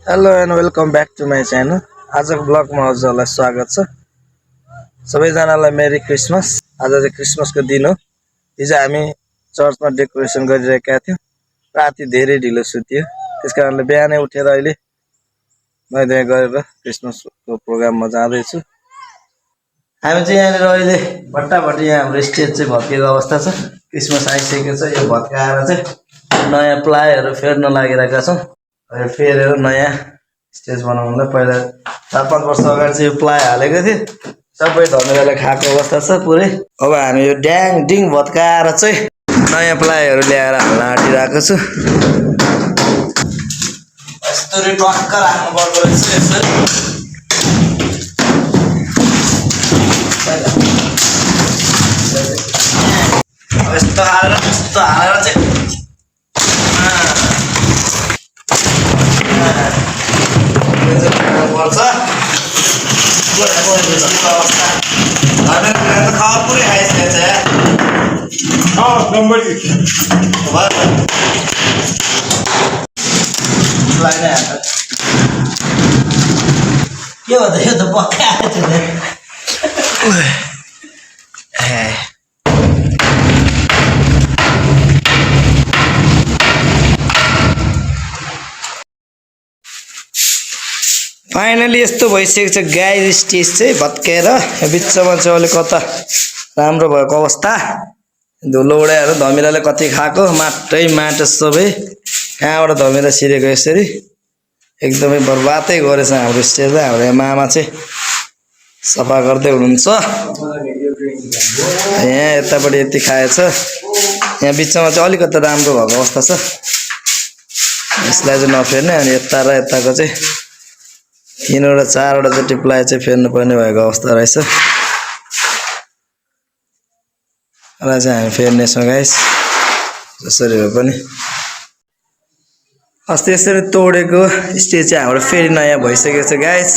Hello and welcome back to my channel. आजको ब्लगमा हजुरहरूलाई स्वागत छ। सबैजनालाई मेरी क्रिसमस। आज चाहिँ क्रिसमसको दिन हो। हिजो हामी चर्चमा डेकोरेसन गरिरहेका थियौँ। राति धेरै ढिलो सुत्यो, त्यस कारणले बिहानै उठेर अहिले नुहाइधुवाइ गरेर क्रिसमसको प्रोग्राममा जाँदैछु। हामी चाहिँ यहाँनिर अहिले भट्टाभट्टी यहाँ हाम्रो स्टेज चाहिँ भत्किएको अवस्था छ। क्रिसमस आइसकेको छ। यो भत्काएर चाहिँ नयाँ प्लाईहरू फेर्न लागिरहेका छौँ। फेरेर नयाँ स्टेज बनाउनुलाई पहिला 4-5 वर्ष अगाडि चाहिँ यो प्लाइ हालेको थियो, सबै धमिराले खाएको अवस्था छ पुरै। अब हामी यो ड्याङ डिङ भत्काएर चाहिँ नयाँ प्लाईहरू ल्याएर हाल्न आँटिरहेको छु। यस्तरी टक्क राख्नु पर्दो रहेछ। यसरी यस्तो हालेर चाहिँ पर्छ। खावा पुरै खाइसकेको छ। के भन्दा यो त पक्काएको छ। फाइनली यस्तो भइसकेको छ गाइस। स्टेज चाहिँ भत्केर बिचमा चाहिँ अलिक कता राम्रो भएको अवस्था। धुलो उडाएर धमिराले कति खाएको, माटै माटो सबै कहाँबाट धमिरा सिरेको यसरी एकदमै बर्बादै गरेछ हाम्रो स्टेजलाई। हाम्रो मामा चाहिँ सफा गर्दै हुनुहुन्छ। यहाँ यतापट्टि यति खाएछ, यहाँ बिचमा चाहिँ अलिकति राम्रो भएको अवस्था छ। यसलाई चाहिँ नफेर्ने, अनि यता र यताको चाहिँ 3वटा 4वटा जति प्लाइ चाहिँ फेर्नु पर्ने भएको अवस्था रहेछ। र चाहिँ हामी फेर्नेछौँ गाइस, जसरी भए पनि। अस्ति यसरी तोडेको स्टेज चाहिँ हाम्रो फेरि नयाँ भइसकेको छ गाइस।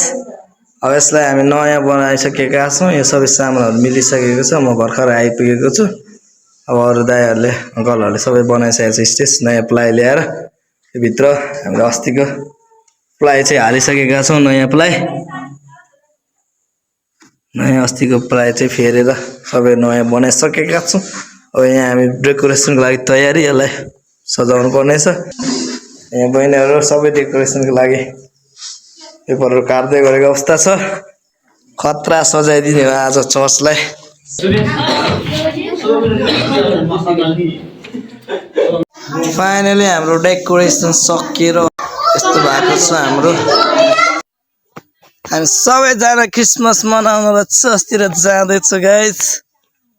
अब यसलाई हामी नयाँ बनाइसकेका छौँ। यो सबै सामानहरू मिलिसकेको छ। म भर्खर आइपुगेको छु। अब अरू दाइहरूले अङ्कलहरूले सबै बनाइसकेको छ स्टेज नयाँ प्लाइ ल्याएर। यो भित्र हामीले अस्तिको प्लाइ चाहिँ हालिसकेका छौँ। नयाँ प्लाइ, नयाँ अस्तिको प्लाइ चाहिँ फेरेर सबै नयाँ बनाइसकेका छौँ। अब यहाँ हामी डेकोरेसनको लागि तयारी, यसलाई सजाउनु पर्नेछ। यहाँ बहिनीहरू सबै डेकोरेसनको लागि पेपरहरू काट्दै गरेको अवस्था छ। खतरा सजाइदिने हो आज चर्चलाई। फाइनली हाम्रो डेकोरेसन सकिएर यस्तो भएको छ हाम्रो। हामी सबैजना क्रिसमस मनाउन चर्चतिर जाँदैछ गाइस।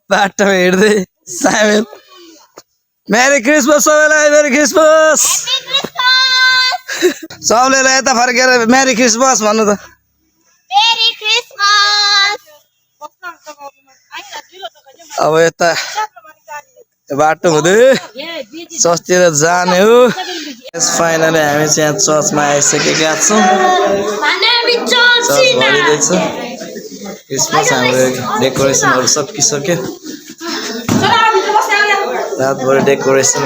बाटोमा हिँड्दै सामेल मेरी क्रिसमस सबैलाई मेरी क्रिसमस। सबले यता फर्केर मेरी क्रिसमस भन्नु त। Merry Christmas. अब यता बाटो हुँदै चर्चतिर जाने हो। फाइनली हामी चाहिँ यहाँ चर्चमा आइसकेका छौँ। चर्च भरिँदैछ। क्रिसमस हाम्रो डेकोरेसनहरू सकिसक्यो। रातभरि डेकोरेसन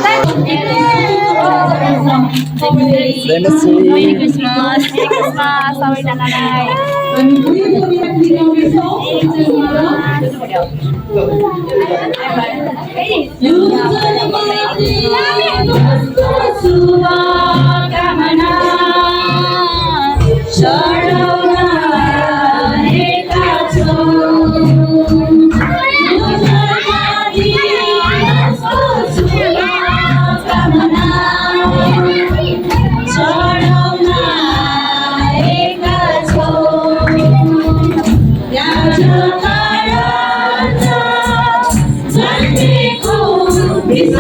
He's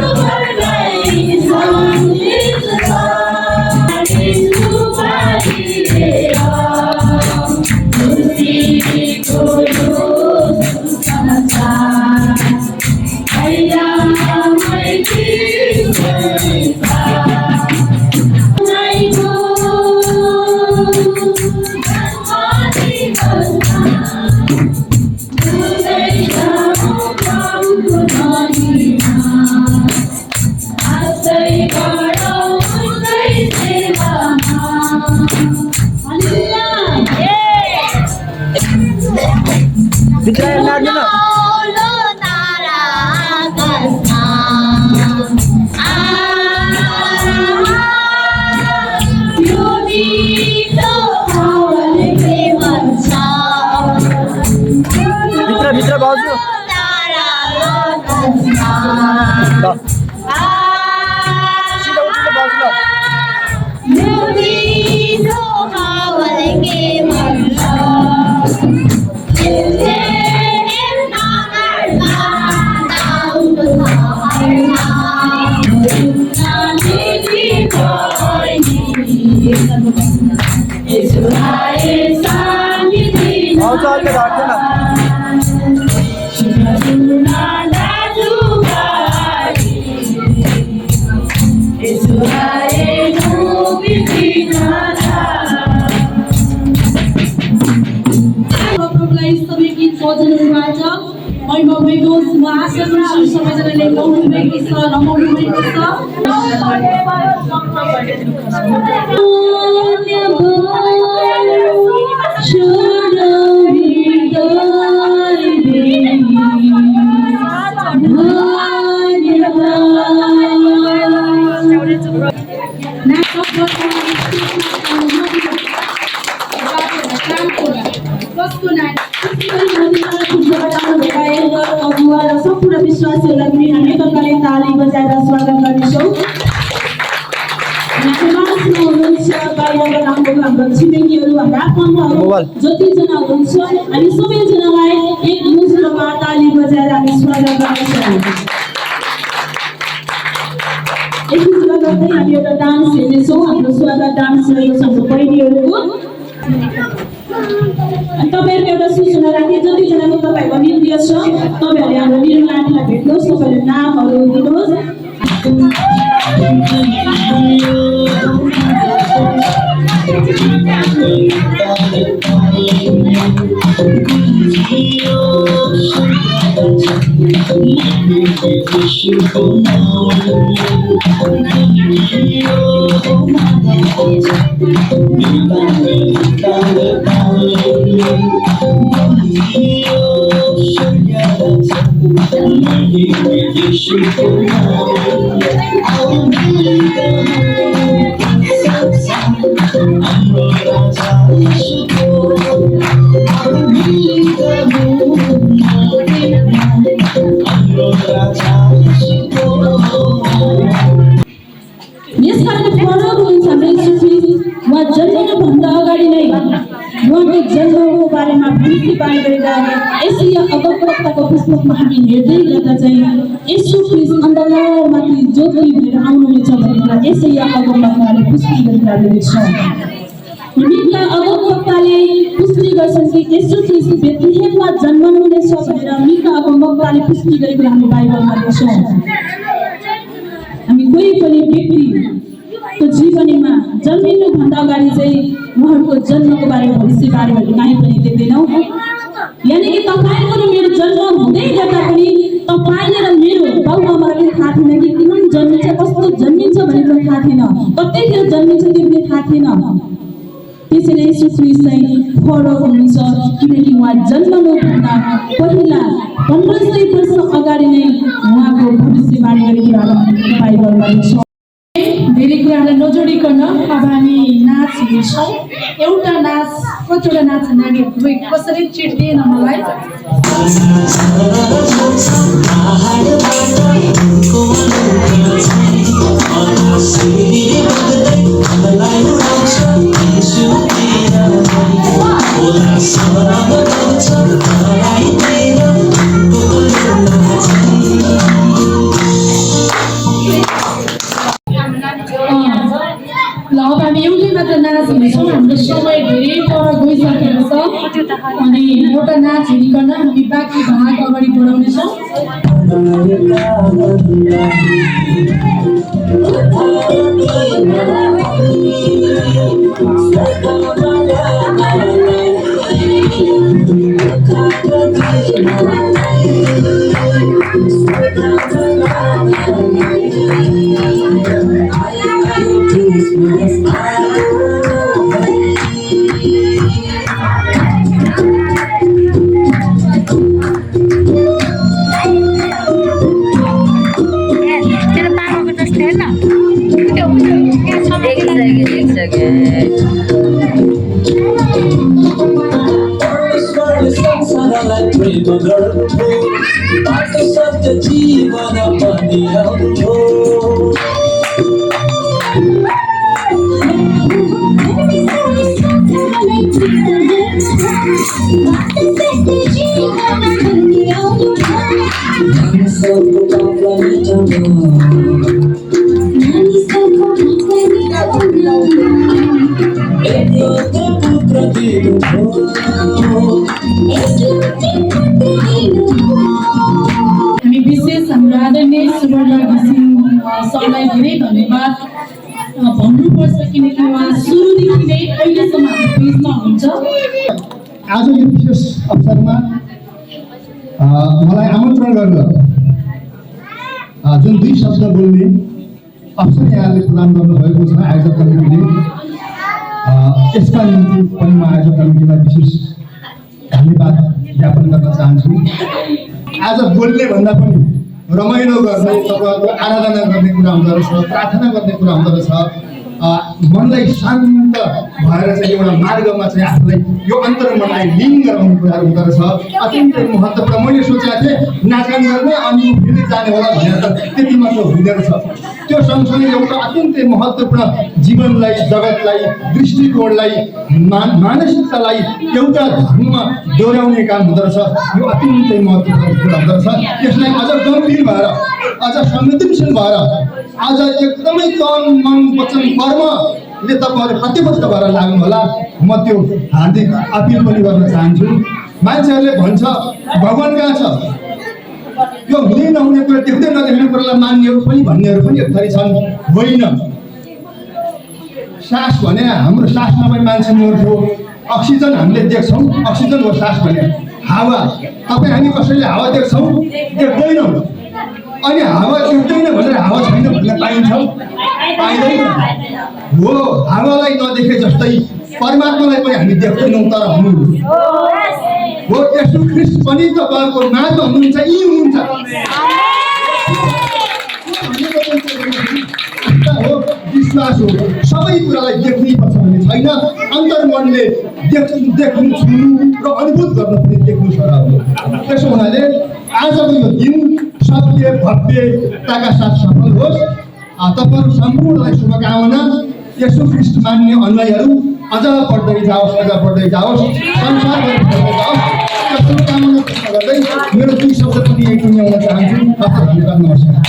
सबैजनाले गाउनु भएको छ रमाउनु भएको छ सम्पूर्ण विश्वासीहरूलाई पनि हामी एकअर्काले ताली बजाएर स्वागत गर्नेछौँ। हुनुहुन्छ बाहिरबाट आउनुभएको हाम्रो छिमेकीहरू हाम्रा आफन्तहरू जतिजना हुनुहुन्छ हामी सबैजनालाई एक मुस्लोमा ताली बजाएर हामी स्वागत गर्नेछौँ। यसो गर्दै हामी एउटा डान्स हेर्नेछौँ। हाम्रो स्वागत डान्स रहेको छ हाम्रो बहिनीहरूको। तपाईहरुको एउटा सूचना राखे जतिजनाको तपाईहरुको नृत्य छ तपाईहरुले हाम्रो मेरो नानीलाई भेट्नुहोस् तपाईहरुले नामहरु दिनुहोस्। जन्मनुभन्दा अगाडि नै उहाँको जन्मको बारेमा भविष्यवाणी गरिरहने एशिया अगमवक्ताको पुस्तकमा हामी हेर्दै गर्दा चाहिँ येशू ख्रीष्ट अन्धकारमाथि ज्योति भएर आउनुहुनेछ भनेर एशिया अगमवक्ताले पुष्टि गरिरहेको छ। मिका अगमवक्ताले पुष्टि गर्छन् कि येशू ख्रीष्ट बेथलेहेममा जन्मनुहुनेछ भनेर मिका अगमवक्ताले पुष्टि गरेको हामी बाइबलमा देख्छौँ। हामी कोही पनि व्यक्तिको जीवनीमा जन्मिनुभन्दा अगाडि चाहिँ उहाँको जन्मको बारेमा भविष्यवाणीहरू कहीँ पनि देख्दैनौँ। यानि कि तपाईको र मेरो जन्म हुँदै गर्दा पनि तपाईले र मेरो बाबुआमालाई थाहा थिएन कि किन जन्मिन्छ कस्तो जन्मिन्छ भनेर थाहा थिएन, कतिखेर जन्मिन्छ त्यो पनि थाहा थिएन। त्यसैले येशू ख्रीष्ट चाहिँ फरक हुनुहुन्छ किनकि उहाँ जन्मनुभन्दा पहिला 1500 वर्ष अगाडि नै उहाँको भविष्यवाणी गरेको बाइबलमा छ। धेरै कुराहरूलाई नजोडिकन अब हामी नाच हेर्छौँ। एउटा नाच कतिवटा नाच नानीहरू कसरी चिट्दिएन मलाई। अब हामी एउटै मात्र नाच हेर्छौँ। हाम्रो समय धेरै पर गइसकेको छ अनि एउटा नाच हेरिकन हामी बाँकी भाग अगाडि बढाउनेछौँ। जीवन पुत्र धन्यवाद भन्नुपर्छ किनकि उहाँ सुरुदेखि नै अहिलेसम्म हाम्रो पेजमा हुनुहुन्छ। आज यो विशेष अवसरमा मलाई आमन्त्रण गरेर जुन 2 शब्द बोल्ने अवसर यहाँले प्रदान गर्नुभएको छ आयोजक कमिटीले, यसका निम्ति पनि म आयोजक कमिटीलाई विशेष धन्यवाद ज्ञापन गर्न चाहन्छु। आज बोल्ने भन्दा पनि रमाइलो गर्ने, तपाईँहरूको आराधना गर्ने कुरा हुँदो रहेछ, प्रार्थना गर्ने कुरा हुँदो रहेछ, मनलाई शान्त भएर चाहिँ एउटा मार्गमा चाहिँ आफूलाई यो अन्तर्मनलाई लिन गराउने कुराहरू हुँदो रहेछ। अत्यन्तै महत्त्वपूर्ण। मैले सोचेको थिएँ नाचगान गर्ने अनि फेरि जाने होला भनेर, त त्यति मात्र हुँदो रहेछ। त्यो सँगसँगै एउटा अत्यन्तै महत्त्वपूर्ण जीवनलाई, जगतलाई, दृष्टिकोणलाई, मानसिकतालाई एउटा धर्ममा दोहोऱ्याउने काम हुँदो रहेछ। यो अत्यन्तै महत्त्वपूर्ण कुरा हुँदो रहेछ। यसलाई अझ गम्भीर भएर, अझ संवेदनशील भएर, आज एकदमै तन मन वचन कर्मले तपाईँहरू प्रतिबद्ध भएर लाग्नु होला। म त्यो हार्दिक अपिल पनि गर्न चाहन्छु। मान्छेहरूले भन्छ भगवान कहाँ छ, यो हुँदै नहुने कुरा, देख्दै नदेख्ने कुरालाई मान्नेहरू पनि भन्नेहरू पनि एक थरी छन्। होइन, सास भने हाम्रो सास नभए मान्छे मर्छौँ। अक्सिजन हामीले देख्छौँ, अक्सिजन हो सास भने। हावा, तपाईँ हामी कसैले हावा देख्छौँ, देख्दैनौँ। अनि हावा देख्दैन भनेर हावा छैन भन्न पाइन्छ? पाइँदैन। हो, हावालाई नदेखे जस्तै परमात्मालाई पनि हामी देख्दैनौँ, तर हुनु हो। यसो ख्रिस्ट पनि तपाईँहरूको माझमा हुनुहुन्छ, यी हुनुहुन्छ। हो, विश्वास हो। सबै कुरालाई देख्नै पर्छ भन्ने छैन। अन्तर्मनले देख्नु, छुनु र अनुभूत गर्न पनि देख्नु छ। त्यसो हुनाले आजको यो दिन सत्य भव्यताका साथ सफल होस्। तपाईँहरू सम्पूर्णलाई शुभकामना। यसो ख्रिस्ट मान्ने अनुयायीहरू अझ बढ्दै जाओस्, अझ बढ्दै जाओस्, संसारभरि बढ्दै जाओस्। यो शुभकामना गर्दै मेरो 2 शब्द पनि यही टुङ्ग्याउन चाहन्छु। धन्यवाद, नमस्कार।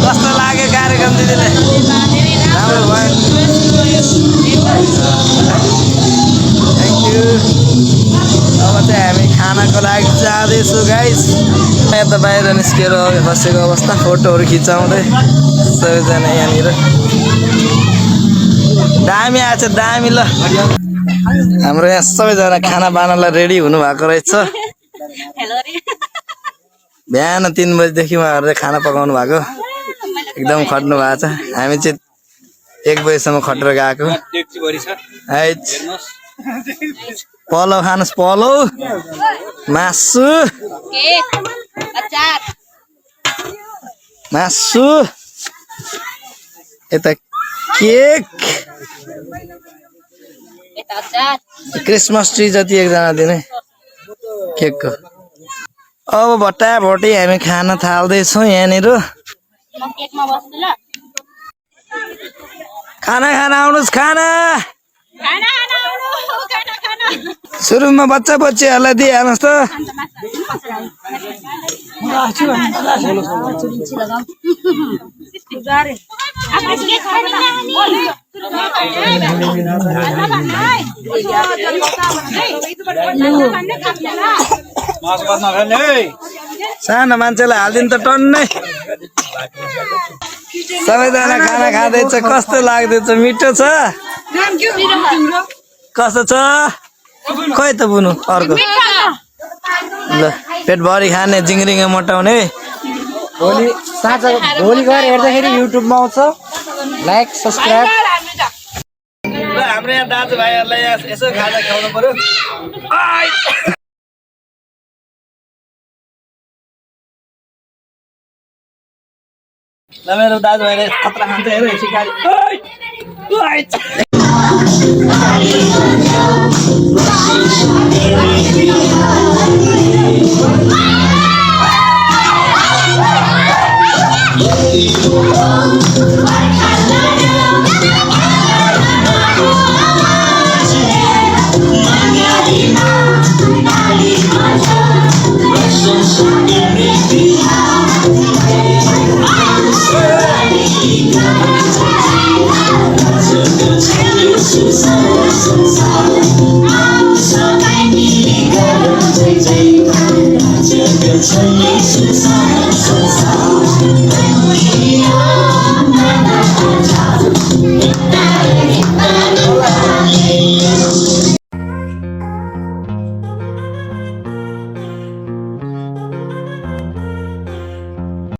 कस्तो लाग्यो कार्यक्रम दिदीले? राम्रो भयो। Thank you. अब चाहिँ हामी खानाको लागि जाँदैछौँ गाइस। यता बाहिर निस्केर बसेको अवस्था, फोटोहरू खिचाउँदै सबैजना यहाँनिर। दामी आएछ, दामी। ल हाम्रो यहाँ सबैजना खाना बनाउनलाई रेडी हुनुभएको रहेछ। बिहान 3 बजीदेखि उहाँहरूले खाना पकाउनु भएको, एकदम खट्नु भएको छ। हामी चाहिँ 1 बजीसम्म खटेर गएको। पलौ खानुहोस्, पलौ, मासु, मासु, यता केक, क्रिसमस ट्री जति एकजना दिने केकको। अब भट्टाभट्टी हामी खान थाल्दैछौँ यहाँनिर। खाना खाना आउनुहोस्, खाना। सुरुमा बच्चा बच्चीहरूलाई दिइहाल्नुहोस् त। सानो मान्छेलाई हालिदिनु त टन्नै सबैजना खाना खाँदैछ कस्तो लाग्दैछ मिठो छ कस्तो छ खोइ त बुनु अर्को ल पेटभरि खाने जिङ्रिङ मोटाउने भोलि साँझ भोलि गएर हेर्दाखेरि युट्युबमा आउँछ लाइक सब्सक्राइब ल हाम्रो यहाँ दाजुभाइहरूलाई यसो खाजा खुवाउनु पर्यो ल मेरो दाजुभाइले खतरा खान्छ हेर सिकारी Sunshine, sunshine, sunshine.